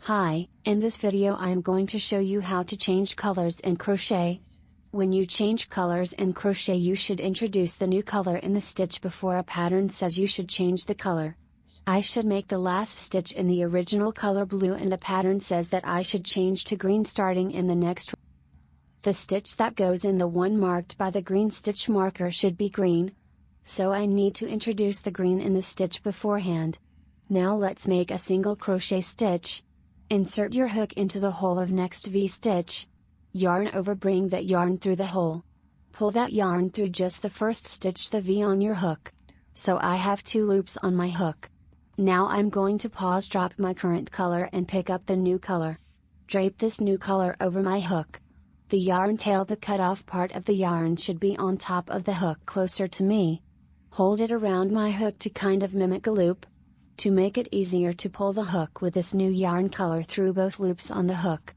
Hi, in this video I am going to show you how to change colors in crochet. When you change colors in crochet you should introduce the new color in the stitch before a pattern says you should change the color. I should make the last stitch in the original color blue and the pattern says that I should change to green starting in the next row. The stitch that goes in the one marked by the green stitch marker should be green. So I need to introduce the green in the stitch beforehand. Now let's make a single crochet stitch. Insert your hook into the hole of next V-stitch. Yarn over, bring that yarn through the hole. Pull that yarn through just the first stitch the V on your hook. So I have 2 loops on my hook. Now I'm going to pause, drop my current color and pick up the new color. Drape this new color over my hook. The yarn tail, the cut off part of the yarn should be on top of the hook closer to me. Hold it around my hook to kind of mimic a loop. To make it easier to pull the hook with this new yarn color through both loops on the hook.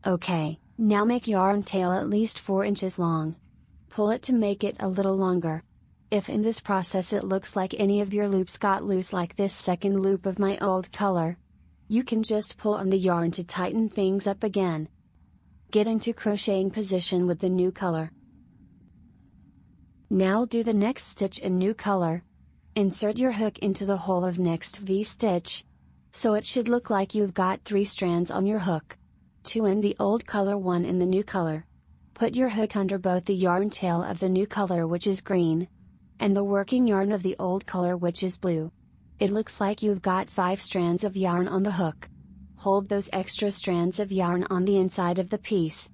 Okay, now make yarn tail at least 4 inches long. Pull it to make it a little longer. If in this process it looks like any of your loops got loose like this second loop of my old color, you can just pull on the yarn to tighten things up again. Get into crocheting position with the new color. Now do the next stitch in new color. Insert your hook into the hole of next V-stitch. So it should look like you've got 3 strands on your hook. 2 in the old color, 1 in the new color. Put your hook under both the yarn tail of the new color, which is green, and the working yarn of the old color, which is blue. It looks like you've got 5 strands of yarn on the hook. Hold those extra strands of yarn on the inside of the piece.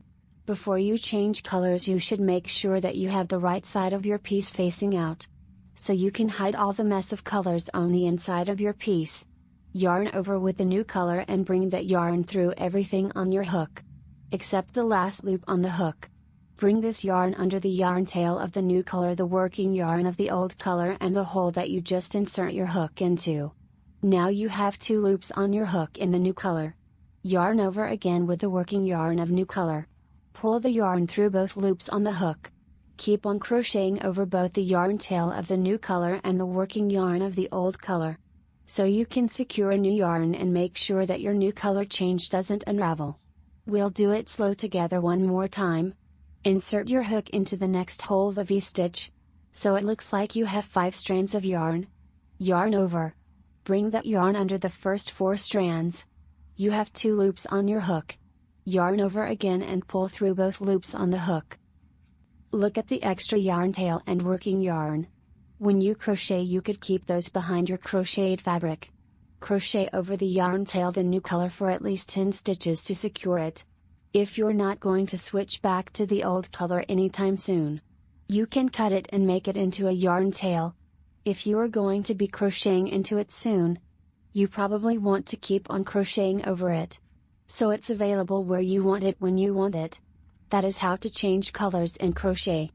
Before you change colors you should make sure that you have the right side of your piece facing out, so you can hide all the mess of colors on the inside of your piece. Yarn over with the new color and bring that yarn through everything on your hook, except the last loop on the hook. Bring this yarn under the yarn tail of the new color, the working yarn of the old color, and the hole that you just insert your hook into. Now you have 2 loops on your hook in the new color. Yarn over again with the working yarn of new color. Pull the yarn through both loops on the hook. Keep on crocheting over both the yarn tail of the new color and the working yarn of the old color, so you can secure a new yarn and make sure that your new color change doesn't unravel. We'll do it slow together one more time. Insert your hook into the next hole of the V-stitch, so it looks like you have 5 strands of yarn. Yarn over. Bring that yarn under the first 4 strands. You have 2 loops on your hook. Yarn over again and pull through both loops on the hook. Look at the extra yarn tail and working yarn. When you crochet you could keep those behind your crocheted fabric. Crochet over the yarn tail the new color for at least 10 stitches to secure it. If you're not going to switch back to the old color anytime soon, you can cut it and make it into a yarn tail. If you are going to be crocheting into it soon, you probably want to keep on crocheting over it, so it's available where you want it when you want it. That is how to change colors in crochet.